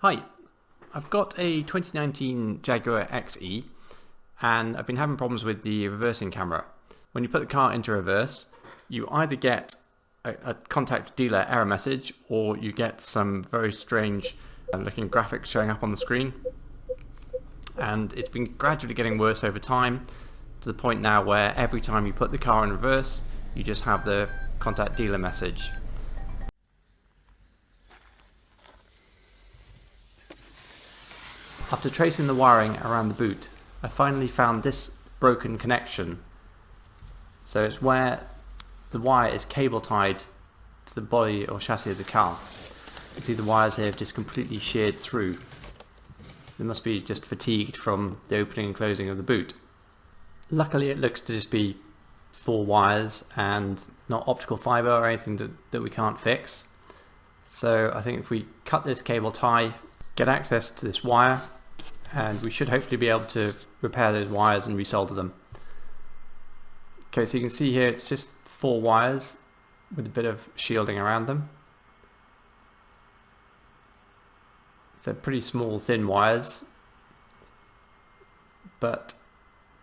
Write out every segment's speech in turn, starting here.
Hi, I've got a 2019 Jaguar XE and I've been having problems with the reversing camera. When you put the car into reverse, you either get a contact dealer error message or you get some very strange looking graphics showing up on the screen. And it's been gradually getting worse over time to the point now where every time you put the car in reverse, you just have the contact dealer message. After tracing the wiring around the boot, I finally found this broken connection. So it's where the wire is cable tied to the body or chassis of the car. You can see the wires here have just completely sheared through. They must be just fatigued from the opening and closing of the boot. Luckily it looks to just be 4 wires and not optical fibre or anything that we can't fix. So I think if we cut this cable tie, get access to this wire, and we should hopefully be able to repair those wires and resolder them. Okay, so you can see here it's just 4 wires with a bit of shielding around them. So pretty small thin wires, but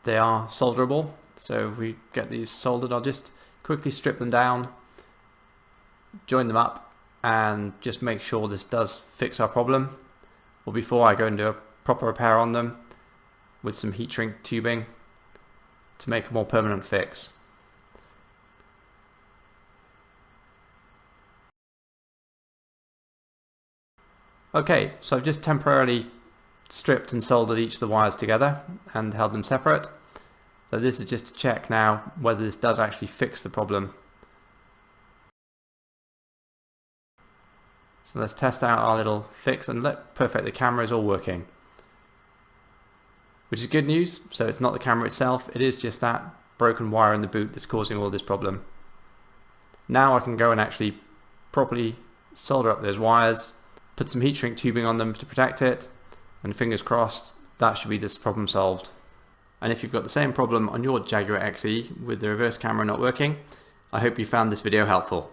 they are solderable. So if we get these soldered, I'll just quickly strip them down, join them up, and just make sure this does fix our problem. Or before I go and do a proper repair on them with some heat shrink tubing to make a more permanent fix. Okay, so I've just temporarily stripped and soldered each of the wires together and held them separate. So this is just to check now whether this does actually fix the problem. So let's test out our little fix, and look, perfect, the camera is all working. Which is good news. So it's not the camera itself, it is just that broken wire in the boot that's causing all this problem. Now I can go and actually properly solder up those wires, put some heat shrink tubing on them to protect it, and fingers crossed that should be this problem solved. And if you've got the same problem on your Jaguar XE with the reverse camera not working, I hope you found this video helpful.